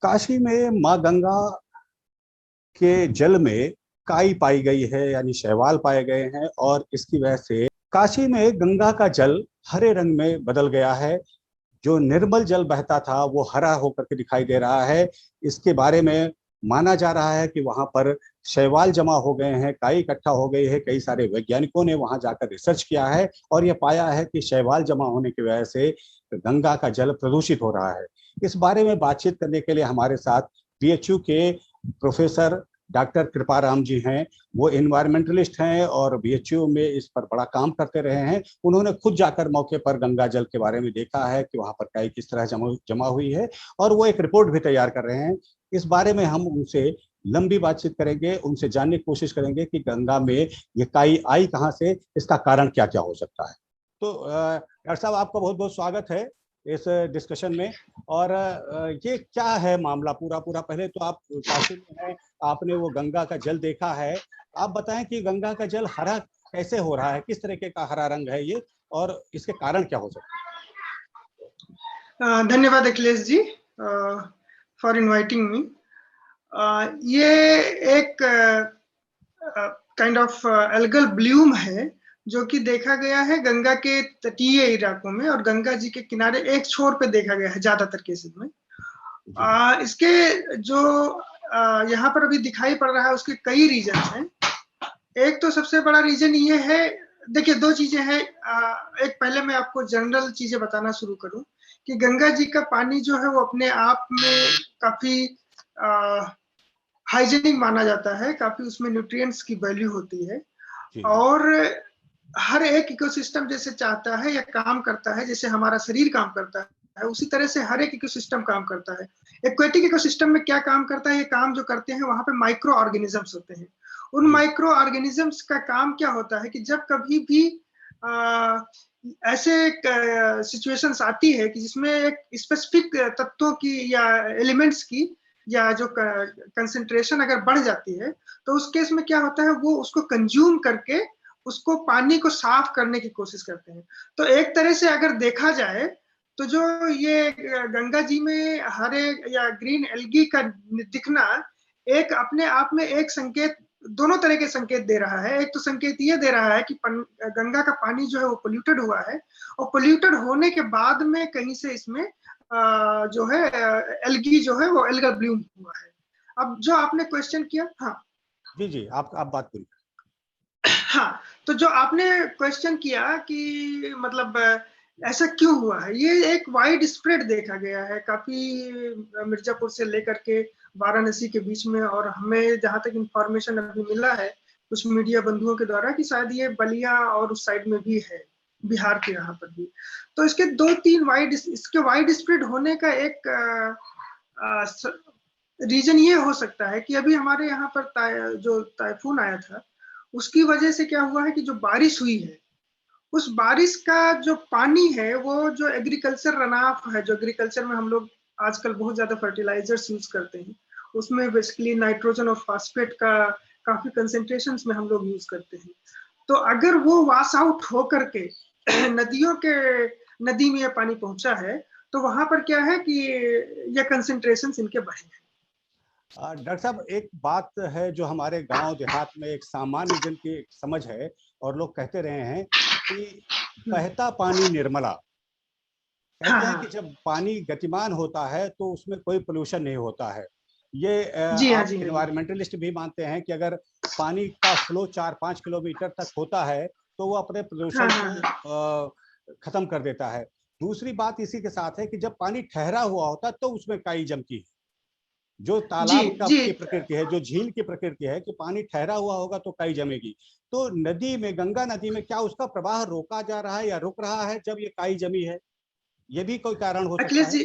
काशी में माँ गंगा के जल में काई पाई गई है, यानी शैवाल पाए गए हैं, और इसकी वजह से काशी में गंगा का जल हरे रंग में बदल गया है। जो निर्मल जल बहता था वो हरा होकर के दिखाई दे रहा है। इसके बारे में माना जा रहा है कि वहां पर शैवाल जमा हो गए हैं, काई इकट्ठा हो गई है। कई सारे वैज्ञानिकों ने वहां जाकर रिसर्च किया है और यह पाया है कि शैवाल जमा होने की वजह से गंगा का जल प्रदूषित हो रहा है। इस बारे में बातचीत करने के लिए हमारे साथ बीएचयू के प्रोफेसर डॉक्टर कृपाराम जी हैं। वो इन्वायरमेंटलिस्ट हैं और बीएचयू में इस पर बड़ा काम करते रहे हैं। उन्होंने खुद जाकर मौके पर गंगा जल के बारे में देखा है कि वहां पर काई किस तरह जमा हुई है, और वो एक रिपोर्ट भी तैयार कर रहे हैं। इस बारे में हम उनसे लंबी बातचीत करेंगे, उनसे जानने की कोशिश करेंगे कि गंगा में ये काई आई कहाँ से, इसका कारण क्या क्या हो सकता है। तो डॉक्टर साहब, आपका बहुत बहुत स्वागत है इस डिस्कशन में। और ये क्या है मामला पूरा पूरा? पहले तो आप काशी में हैं, आपने वो गंगा का जल देखा है। आप बताएं कि गंगा का जल हरा कैसे हो रहा है, किस तरीके का हरा रंग है ये, और इसके कारण क्या हो सकते धन्यवाद Akhilesh ji for inviting me. ये एक काइंड ऑफ एल्गल ब्लूम है जो कि देखा गया है गंगा के तटीय इलाकों में और गंगा जी के किनारे एक छोर पे देखा गया है ज्यादातर केसेस में। इसके जो यहाँ पर अभी दिखाई पड़ रहा है उसके कई रीजन हैं। एक तो सबसे बड़ा रीजन ये है, देखिए दो चीजें हैं। एक पहले मैं आपको जनरल चीजें बताना शुरू करूं कि गंगा जी का पानी जो है वो अपने आप में काफी हाइजीनिक माना जाता है, काफी उसमें न्यूट्रिएंट्स की वैल्यू होती है। और हर एक इकोसिस्टम जैसे चाहता है या काम करता है, जैसे हमारा शरीर काम करता है, उसी तरह से हर एक इकोसिस्टम काम करता है। एक्वेटिक इकोसिस्टम में क्या काम करता है? ये काम जो करते हैं वहां पे माइक्रो ऑर्गेनिजम्स होते हैं। उन माइक्रो ऑर्गेनिजम्स का काम क्या होता है कि जब कभी भी ऐसे सिचुएशंस आती है कि जिसमें एक स्पेसिफिक तत्वों की या एलिमेंट्स की या जो कंसंट्रेशन अगर बढ़ जाती है, तो उस केस में क्या होता है, वो उसको कंज्यूम करके उसको पानी को साफ करने की कोशिश करते हैं। तो एक तरह से अगर देखा जाए तो जो ये गंगा जी में हरे या ग्रीन एल्गी का दिखना एक अपने आप में एक संकेत, दोनों तरह के संकेत दे रहा है। एक तो संकेत ये दे रहा है कि गंगा का पानी जो है वो पोल्यूटेड हुआ है, और पोल्यूटेड होने के बाद में कहीं से इसमें जो है एल्गी जो है वो एल्गल ब्लूम हुआ है। अब जो आपने क्वेश्चन किया, हाँ जी जी, आप बात करिए। हाँ, तो जो आपने क्वेश्चन किया कि मतलब ऐसा क्यों हुआ है, ये एक वाइड स्प्रेड देखा गया है काफी मिर्जापुर से लेकर के वाराणसी के बीच में। और हमें जहां तक इंफॉर्मेशन अभी मिला है कुछ मीडिया बंधुओं के द्वारा कि शायद ये बलिया और उस साइड में भी है, बिहार के यहाँ पर भी। तो इसके दो तीन इसके वाइड स्प्रेड होने का एक रीजन ये हो सकता है कि अभी हमारे यहाँ पर जो टाइफून आया था उसकी वजह से क्या हुआ है कि जो बारिश हुई है उस बारिश का जो पानी है वो जो एग्रीकल्चर रनाफ है, जो एग्रीकल्चर में हम लोग आजकल बहुत ज्यादा फर्टिलाइजर्स यूज करते हैं, उसमें बेसिकली नाइट्रोजन और फास्फेट का काफी कंसेंट्रेशन में हम लोग यूज करते हैं। तो अगर वो वॉश आउट होकर के नदी में यह पानी पहुंचा है तो वहां पर क्या है कि ये कंसेंट्रेशन इनके बढ़े हैं। डॉक्टर साहब, एक बात है जो हमारे गांव देहात में एक सामान्य जन की एक समझ है, और लोग कहते रहे हैं कि बहता पानी निर्मला। कहते हैं कि जब पानी गतिमान होता है तो उसमें कोई पोल्यूशन नहीं होता है। ये आप इन्वायरमेंटलिस्ट भी मानते हैं कि अगर पानी का फ्लो 4-5 किलोमीटर तक होता है तो वो अपने पोल्यूशन को खत्म कर देता है। दूसरी बात इसी के साथ है कि जब पानी ठहरा हुआ होता है तो उसमें काई जमती है। जो तालाब की प्रकृति है, जो झील की प्रकृति है कि पानी ठहरा हुआ होगा तो काई जमेगी। तो नदी में, गंगा नदी में क्या उसका प्रवाह रोका जा रहा है या रुक रहा है जब ये काई जमी है? ये भी कोई कारण हो सकता है?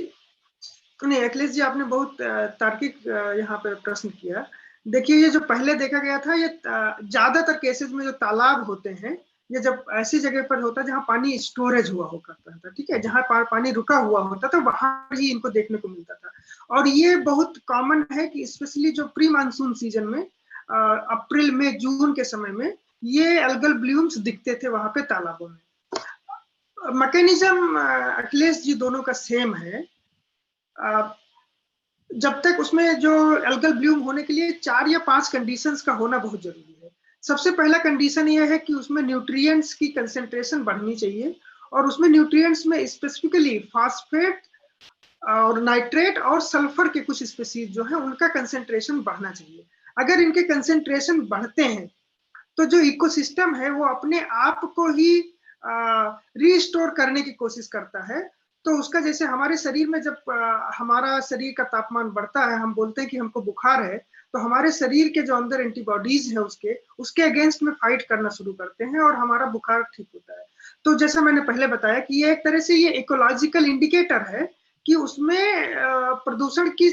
नहीं अखिलेश जी, आपने बहुत तार्किक यहाँ पे प्रश्न किया। देखिए, ये जो पहले देखा गया था, ये ज्यादातर केसेस में जो तालाब होते हैं ये जब ऐसी जगह पर होता है जहाँ पानी स्टोरेज हुआ हो करता था, ठीक है, जहाँ पानी रुका हुआ होता था वहां ही इनको देखने को मिलता था। और ये बहुत कॉमन है कि स्पेशली जो प्री मानसून सीजन में अप्रैल मई जून के समय में ये एल्गल ब्लूम्स दिखते थे वहां पे तालाबों में। मैकेनिज्म अखिलेश जी दोनों का सेम है। जब तक उसमें जो एल्गल ब्लूम होने के लिए 4 या 5 कंडीशंस का होना बहुत जरूरी है। सबसे पहला कंडीशन ये है कि उसमें न्यूट्रिएंट्स की कंसेंट्रेशन बढ़नी चाहिए, और उसमें न्यूट्रिएंट्स में स्पेसिफिकली फास्फेट और नाइट्रेट और सल्फर के कुछ स्पीसीज जो है उनका कंसेंट्रेशन बढ़ना चाहिए। अगर इनके कंसेंट्रेशन बढ़ते हैं तो जो इकोसिस्टम है वो अपने आप को ही रीस्टोर करने की कोशिश करता है। तो उसका जैसे हमारे शरीर में जब हमारा शरीर का तापमान बढ़ता है, हम बोलते हैं कि हमको बुखार है, तो हमारे शरीर के जो अंदर एंटीबॉडीज है उसके अगेंस्ट में फाइट करना शुरू करते हैं और हमारा बुखार ठीक होता है। तो जैसा मैंने पहले बताया कि ये एक तरह से ये इकोलॉजिकल इंडिकेटर है कि उसमें प्रदूषण की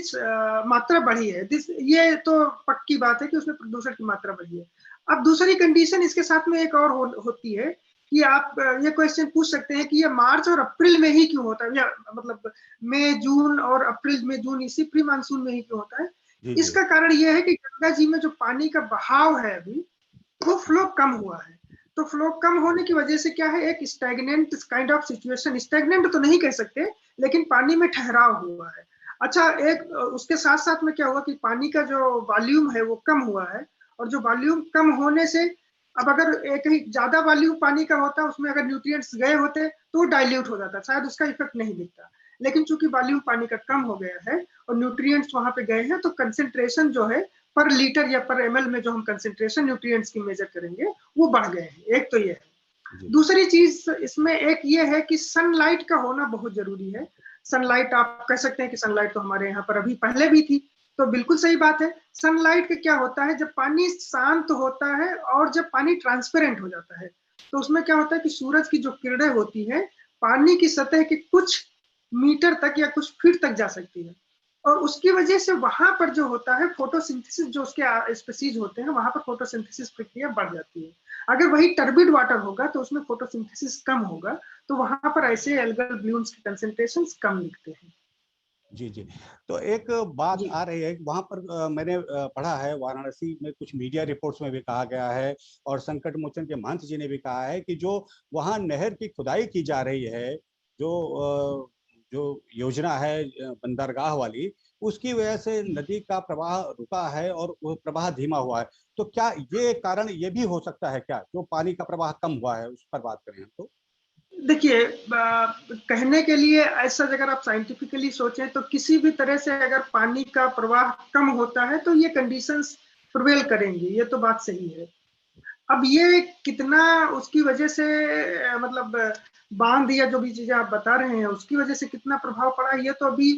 मात्रा बढ़ी है। ये तो पक्की बात है कि उसमें प्रदूषण की मात्रा बढ़ी है। अब दूसरी कंडीशन इसके साथ में एक और होती है कि आप ये क्वेश्चन पूछ सकते हैं कि ये मार्च और अप्रैल में ही क्यों होता है, या मतलब मई जून और अप्रैल में जून इसी प्री मानसून में ही क्यों होता है। जी जी इसका कारण यह है कि गंगा जी में जो पानी का बहाव है अभी वो फ्लो कम हुआ है। तो फ्लो कम होने की वजह से क्या है, एक stagnant kind of situation, stagnant तो नहीं कह सकते लेकिन पानी में ठहराव हुआ है। अच्छा, एक उसके साथ साथ में क्या हुआ कि पानी का जो वॉल्यूम है वो कम हुआ है, और जो वॉल्यूम कम होने से अब अगर एक ही ज्यादा वॉल्यूम पानी का होता, उसमें अगर न्यूट्रिएंट्स गए होते तो डाइल्यूट हो जाता, शायद उसका इफेक्ट नहीं दिखता। लेकिन चूंकि वॉल्यूम पानी का कम हो गया है और न्यूट्रिएंट्स वहां पे गए हैं, तो कंसेंट्रेशन जो है पर लीटर या पर एमएल में जो हम कंसेंट्रेशन न्यूट्रिएंट्स की मेजर करेंगे वो बढ़ गए हैं। एक तो ये है। जी दूसरी चीज इसमें एक ये है कि सनलाइट का होना बहुत जरूरी है। सनलाइट आप कह सकते हैं कि सनलाइट तो हमारे यहाँ पर अभी पहले भी थी, तो बिल्कुल सही बात है। सनलाइट का क्या होता है, जब पानी शांत होता है और जब पानी ट्रांसपेरेंट हो जाता है तो उसमें क्या होता है कि सूरज की जो किरणें होती है पानी की सतह के कुछ मीटर तक या कुछ फीट तक जा सकती है, और उसकी वजह से वहां पर जो होता है फोटोसिंथेसिस, जो उसके स्पीसीज होते हैं वहां पर फोटोसिंथेसिस प्रक्रिया बढ़ जाती है। अगर वही टर्बिड वाटर होगा तो उसमें फोटोसिंथेसिस कम होगा, तो वहां पर ऐसे एल्गल ब्लूम्स के कंसेंट्रेशंस कम दिखते हैं। जी जी। तो एक बात जी आ रही है, वहां पर मैंने पढ़ा है, वाराणसी में कुछ मीडिया रिपोर्ट्स में भी कहा गया है और संकट मोचन के महंत जी ने भी कहा है कि जो वहां नहर की खुदाई की जा रही है, जो योजना है बंदरगाह वाली, उसकी वजह से नदी का प्रवाह रुका है और वो प्रवाह धीमा हुआ है। तो क्या ये कारण ये भी हो सकता है क्या, जो पानी का प्रवाह कम हुआ है उस पर बात करें हम तो? देखिए, कहने के लिए ऐसा अगर आप साइंटिफिकली सोचें तो किसी भी तरह से अगर पानी का प्रवाह कम होता है तो ये कंडीशंस प्रिवेल करेंगी, ये तो बात सही है। अब ये कितना उसकी वजह से मतलब बांध या जो भी चीजें आप बता रहे हैं उसकी वजह से कितना प्रभाव पड़ा, ये तो अभी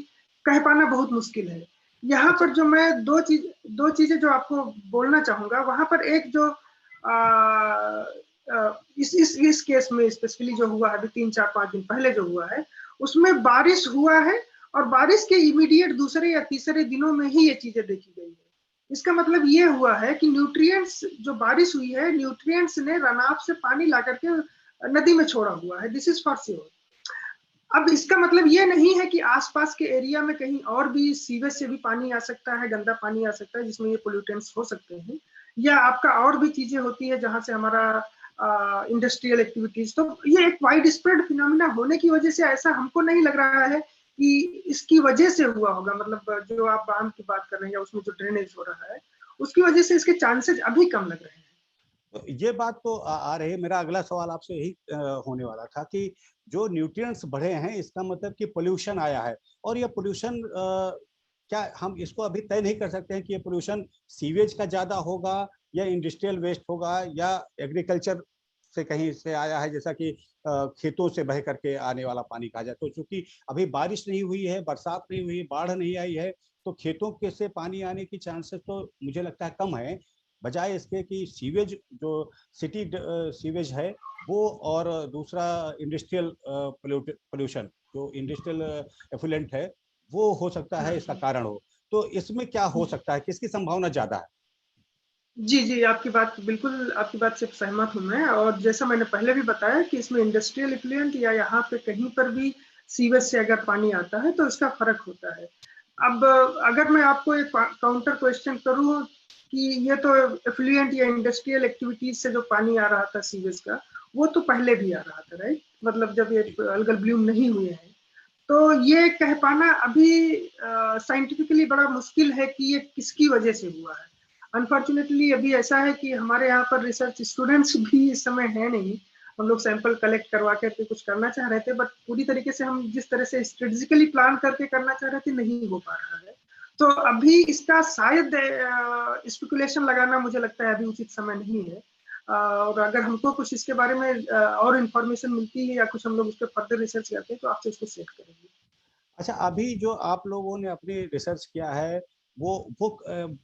कह पाना बहुत मुश्किल है। यहाँ अच्छा। पर जो मैं दो चीजें जो आपको बोलना चाहूंगा, वहां पर एक जो इस केस में स्पेशली जो हुआ है अभी 3 4 5 दिन पहले जो हुआ है, उसमें बारिश हुआ है और बारिश के इमीडिएट दूसरे या तीसरे दिनों में ही ये चीजें देखी गई है। इसका मतलब ये हुआ है कि न्यूट्रिएंट्स, जो बारिश हुई है न्यूट्रिएंट्स ने रनाप से पानी ला करके नदी में छोड़ा हुआ है, दिस इज फॉर श्योर। अब इसका मतलब ये नहीं है कि आसपास के एरिया में कहीं और भी सीवेज से भी पानी आ सकता है, गंदा पानी आ सकता है जिसमें ये पोल्यूटेंट्स हो सकते हैं, या आपका और भी चीजें होती है जहां से हमारा इंडस्ट्रियल एक्टिविटीज। तो ये एक वाइड स्प्रेड फिनोमिना होने की वजह से ऐसा हमको नहीं लग रहा है कि इसकी वजह से हुआ होगा। मतलब जो आप बांध की बात कर रहे हैं या उसमें जो ड्रेनेज हो रहा है उसकी वजह से इसके चांसेस अभी कम लग रहे हैं। तो ये बात तो आ रही है। मेरा अगला सवाल आपसे यही होने वाला था कि जो न्यूट्रिएंट्स बढ़े हैं इसका मतलब कि पोल्यूशन आया है, और ये पोल्यूशन क्या हम इसको अभी तय नहीं कर सकते हैं कि ये पोल्यूशन सीवेज का ज्यादा होगा या इंडस्ट्रियल वेस्ट होगा या एग्रीकल्चर से कहीं से आया है, जैसा कि खेतों से बह करके आने वाला पानी कहा जाए। तो चूंकि अभी बारिश नहीं हुई है, बरसात नहीं हुई, बाढ़ नहीं आई है, तो खेतों के से पानी आने की चांसेस तो मुझे लगता है कम है, बजाय इसके कि सीवेज जो सिटी सीवेज है वो, और दूसरा इंडस्ट्रियल पोल्यूशन जो इंडस्ट्रियल एफुलेंट है, वो हो सकता है इसका कारण हो। तो इसमें क्या हो सकता है, किसकी संभावना ज्यादा है? जी जी, आपकी बात बिल्कुल, आपकी बात से सहमत हूँ मैं। और जैसा मैंने पहले भी बताया कि इसमें इंडस्ट्रियल इफ्लुएंट या यहाँ पे कहीं पर भी सीवेज से अगर पानी आता है तो इसका फर्क होता है। अब अगर मैं आपको एक काउंटर क्वेश्चन करूँ कि ये तो एफ्लुएंट या इंडस्ट्रियल एक्टिविटीज से जो पानी आ रहा था सीवेज का, वो तो पहले भी आ रहा था, राइट? मतलब जब ये जी अलगल ब्लूम नहीं हुए हैं तो ये कह पाना अभी साइंटिफिकली बड़ा मुश्किल है कि ये किसकी वजह से हुआ है। अनफॉर्चुनेटली अभी ऐसा है कि हमारे यहाँ पर रिसर्च स्टूडेंट्स भी इस समय है नहीं। हम लोग सैंपल कलेक्ट करवा करके कुछ करना चाह रहे थे, बट पूरी तरीके से हम जिस तरह से स्ट्रेटेजिकली प्लान करके करना चाह रहे थे नहीं हो पा रहा है। तो अभी इसका शायद स्पेकुलेशन लगाना मुझे लगता है अभी उचित समय नहीं है। और अगर हमको कुछ इसके बारे में और इन्फॉर्मेशन मिलती है या कुछ हम लोग उस पर फर्दर रिसर्च करते हैं तो आपसे इसको शेयर करेंगे। अच्छा, अभी जो आप लोगों ने अपनी रिसर्च किया है वो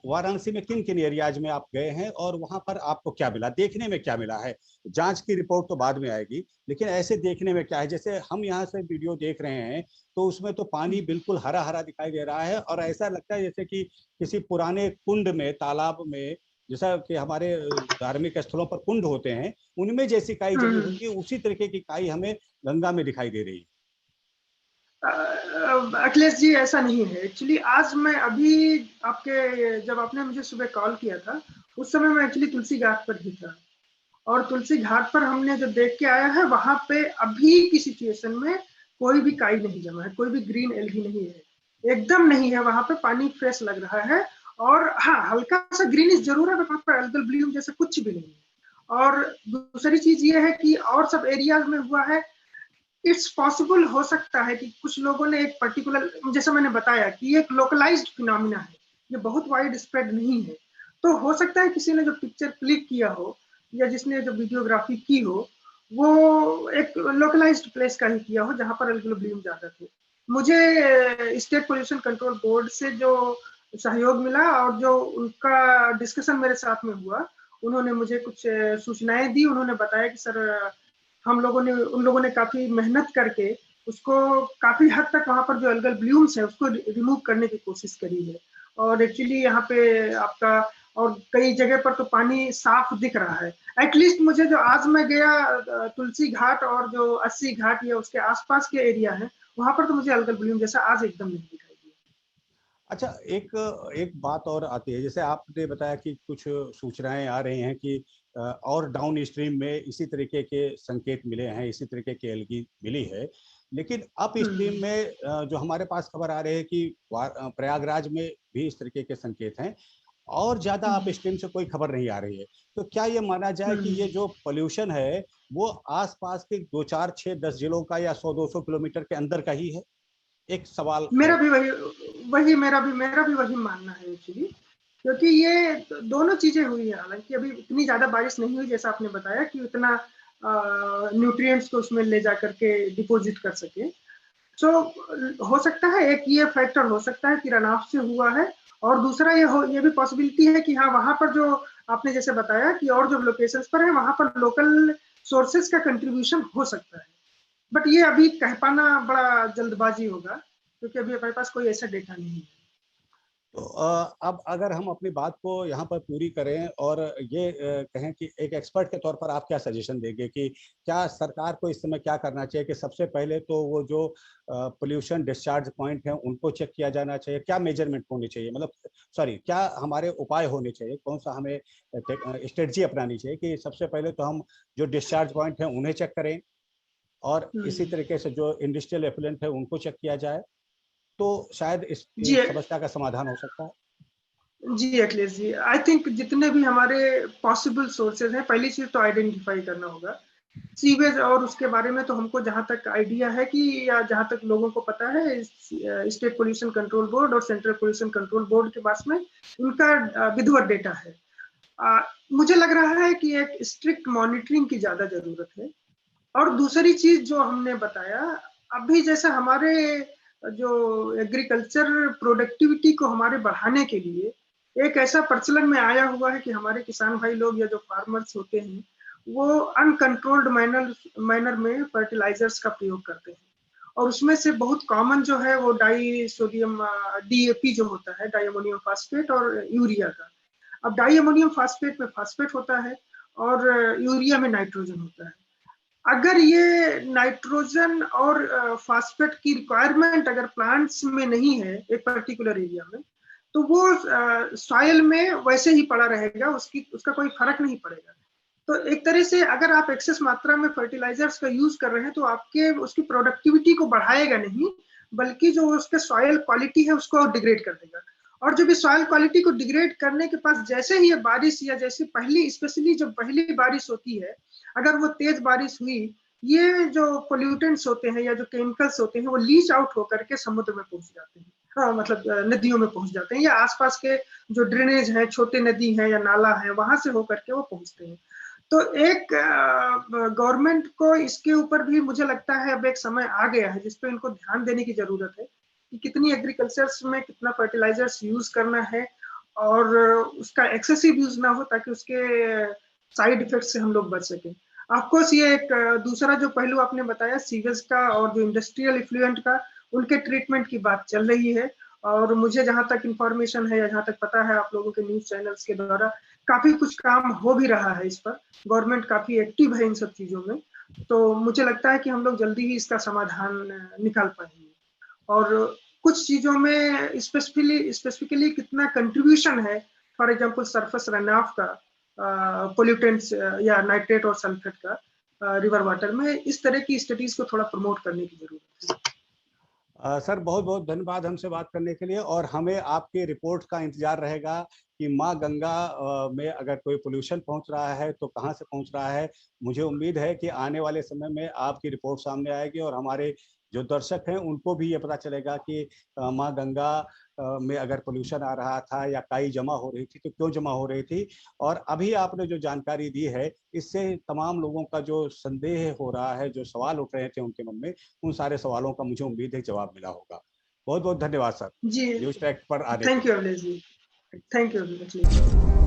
वाराणसी में किन किन एरियाज में आप गए हैं और वहां पर आपको क्या मिला, देखने में क्या मिला है? जांच की रिपोर्ट तो बाद में आएगी, लेकिन ऐसे देखने में क्या है? जैसे हम यहाँ से वीडियो देख रहे हैं तो उसमें तो पानी बिल्कुल हरा हरा दिखाई दे रहा है और ऐसा लगता है जैसे कि किसी पुराने कुंड में, तालाब में, जैसा कि हमारे धार्मिक स्थलों पर कुंड होते हैं उनमें जैसी काई जमी हम्म। होती है उसी तरीके की काई हमें गंगा में दिखाई दे रही है। अखिलेश जी, ऐसा नहीं है एक्चुअली। आज मैं अभी आपके जब आपने मुझे सुबह कॉल किया था उस समय मैं एक्चुअली तुलसी घाट पर ही था, और तुलसी घाट पर हमने जो देख के आया है वहां पे अभी की सिचुएशन में कोई भी काई नहीं जमा है, कोई भी ग्रीन एल्गी नहीं है, एकदम नहीं है। वहां पे पानी फ्रेश लग रहा है, और हाँ हल्का सा ग्रीनिश जरूर है, बट वहां पर एल्गल ब्लूम जैसे कुछ भी नहीं है। और दूसरी चीज ये है कि और सब एरियाज में हुआ है। इट्स पॉसिबल हो सकता है कि कुछ लोगों ने एक पर्टिकुलर, जैसे मैंने बताया कि एक लोकलाइज्ड फिनोमिना है, ये बहुत वाइड स्प्रेड नहीं है। तो हो सकता है किसी ने जो पिक्चर क्लिक किया हो या जिसने जो वीडियोग्राफी की हो वो एक लोकलाइज्ड प्लेस का ही किया हो जहां पर एल्गुलर ब्लूम ज्यादा थे। मुझे स्टेट पोल्यूशन कंट्रोल बोर्ड से जो सहयोग मिला और जो उनका डिस्कशन मेरे साथ में हुआ, उन्होंने मुझे कुछ सूचनाएं दी। उन्होंने बताया कि सर हम लोगों ने उन लोगों ने काफी मेहनत करके उसको काफी हद तक वहां पर जो एल्गल ब्लूम्स है उसको रिमूव करने की कोशिश करी है। और एक्चुअली यहाँ पे आपका और कई जगह पर तो पानी साफ दिख रहा है। एटलीस्ट मुझे जो आज मैं गया तुलसी घाट और जो अस्सी घाट या उसके आसपास के एरिया है वहां पर तो मुझे एल्गल ब्लूम जैसा आज एकदम नहीं दिखाई दिया। अच्छा, एक एक बात और आती है, जैसे आपने बताया कि कुछ सूचनाएं आ रही हैं कि और डाउन स्ट्रीम में इसी तरीके के संकेत मिले हैं, इसी तरीके की एल्गी मिली है, लेकिन अप स्ट्रीम में जो हमारे पास खबर आ रही है कि प्रयागराज में भी इस तरीके के संकेत हैं और ज्यादा अप स्ट्रीम से कोई खबर नहीं आ रही है। तो क्या ये माना जाए कि ये जो पोल्यूशन है वो आसपास के 2, 4, 6, 10 जिलों का या 100, 200 किलोमीटर के अंदर का ही है? एक सवाल मेरा है। भी वही वही मेरा भी वही मानना है एक्चुअली, क्योंकि ये दोनों चीजें हुई है। हालांकि अभी इतनी ज्यादा बारिश नहीं हुई जैसा आपने बताया कि उतना न्यूट्रिएंट्स को उसमें ले जा करके डिपॉजिट कर सके। तो हो सकता है एक ये फैक्टर हो सकता है कि रन ऑफ से हुआ है, और दूसरा ये भी पॉसिबिलिटी है कि हाँ वहां पर जो आपने जैसे बताया कि और जो लोकेशंस पर है वहां पर लोकल सोर्सेज का कंट्रीब्यूशन हो सकता है। बट ये अभी कह पाना बड़ा जल्दबाजी होगा, क्योंकि अभी हमारे पास कोई ऐसा डेटा नहीं है। तो अब अगर हम अपनी बात को यहाँ पर पूरी करें और ये कहें कि एक एक्सपर्ट के तौर पर आप क्या सजेशन देंगे कि क्या सरकार को इस समय क्या करना चाहिए? कि सबसे पहले तो वो जो पोल्यूशन डिस्चार्ज पॉइंट हैं उनको चेक किया जाना चाहिए, क्या मेजरमेंट होनी चाहिए, मतलब सॉरी क्या हमारे उपाय होने चाहिए, कौन सा हमें स्ट्रेटजी अपनानी चाहिए कि सबसे पहले तो हम जो डिस्चार्ज पॉइंट हैं उन्हें चेक करें और इसी तरीके से जो इंडस्ट्रियल एफलुएंट है उनको चेक किया जाए, तो शायद जी इस समस्या का समाधान हो सकता है। जी अखिलेश जी, आई थिंक जितने भी हमारे पॉसिबल सोर्सेज हैं पहली चीज तो आइडेंटिफाई करना होगा सीवेज। और उसके बारे में तो हमको जहां तक आइडिया है कि या जहां तक लोगों को पता है, स्टेट पोल्यूशन कंट्रोल बोर्ड और सेंट्रल पोल्यूशन कंट्रोल बोर्ड के पास में उनका विधिवत डेटा है। मुझे लग रहा है कि एक स्ट्रिक्ट मॉनिटरिंग की ज्यादा जरूरत है। और दूसरी चीज जो हमने बताया, अभी जैसे हमारे जो एग्रीकल्चर प्रोडक्टिविटी को हमारे बढ़ाने के लिए एक ऐसा प्रचलन में आया हुआ है कि हमारे किसान भाई लोग या जो फार्मर्स होते हैं वो अनकंट्रोल्ड मैनर में फर्टिलाइजर्स का प्रयोग करते हैं। और उसमें से बहुत कॉमन जो है वो डाई सोडियम डीएपी जो होता है, डाई अमोनियम फास्फेट, और यूरिया का। अब डाई अमोनियम फास्फेट में फास्फेट होता है और यूरिया में नाइट्रोजन होता है। अगर ये नाइट्रोजन और फास्फेट की रिक्वायरमेंट अगर प्लांट्स में नहीं है एक पर्टिकुलर एरिया में, तो वो सॉइल में वैसे ही पड़ा रहेगा, उसका कोई फर्क नहीं पड़ेगा। तो एक तरह से अगर आप एक्सेस मात्रा में फर्टिलाइजर्स का यूज कर रहे हैं तो आपके उसकी प्रोडक्टिविटी को बढ़ाएगा नहीं, बल्कि जो उसके सॉइल क्वालिटी है उसको डिग्रेड कर देगा। और जब इस सॉइल क्वालिटी को डिग्रेड करने के पास जैसे ही ये बारिश या जैसे पहली स्पेशली जब पहली बारिश होती है, अगर वो तेज बारिश हुई, ये जो पोल्यूटेंट्स होते हैं या जो केमिकल्स होते हैं वो लीच आउट होकर के समुद्र में पहुंच जाते हैं। हाँ, मतलब नदियों में पहुंच जाते हैं या आसपास के जो ड्रेनेज है, छोटे नदी है या नाला है, वहां से होकर के वो पहुंचते हैं। तो एक गवर्नमेंट को इसके ऊपर भी मुझे लगता है अब एक समय आ गया है जिसपे इनको ध्यान देने की जरूरत है कि कितनी एग्रीकल्चर्स में कितना फर्टिलाइजर्स यूज करना है और उसका एक्सेसिव यूज ना हो ताकि उसके साइड इफेक्ट से हम लोग बच सकें। ऑफकोर्स ये एक दूसरा जो पहलू आपने बताया सीवेज का और जो इंडस्ट्रियल इफ्लुएंट का, उनके ट्रीटमेंट की बात चल रही है। और मुझे जहां तक इंफॉर्मेशन है या जहां तक पता है आप लोगों के न्यूज चैनल्स के द्वारा काफी कुछ काम हो भी रहा है इस पर। गवर्नमेंट काफी एक्टिव है इन सब चीजों में। तो मुझे लगता है कि हम लोग जल्दी ही इसका समाधान निकाल पाएंगे। और कुछ चीजों में स्पेसिफिकली कितना कंट्रीब्यूशन है, for example surface run of का, पोल्यूटेंट्स या नाइट्रेट और सल्फेट का रिवर वाटर में, इस तरह की स्टडीज को थोड़ा प्रमोट करने की जरूरत है। सर बहुत बहुत धन्यवाद हमसे बात करने के लिए, और हमें आपकी रिपोर्ट का इंतजार रहेगा कि माँ गंगा में अगर कोई पोल्यूशन पहुंच रहा है तो कहाँ से पहुंच रहा है। मुझे उम्मीद है कि आने वाले समय में आपकी रिपोर्ट सामने आएगी और हमारे जो दर्शक हैं उनको भी ये पता चलेगा कि माँ गंगा में अगर पोल्यूशन आ रहा था या काई जमा हो रही थी तो क्यों जमा हो रही थी। और अभी आपने जो जानकारी दी है इससे तमाम लोगों का जो संदेह हो रहा है, जो सवाल उठ रहे थे उनके मन में, उन सारे सवालों का मुझे उम्मीद है जवाब मिला होगा। बहुत बहुत धन्यवाद सर जी, न्यूज़ ट्रैक पर आने के थैंक यू लिए। अवलेश जी, थैंक यू अवलेश जी।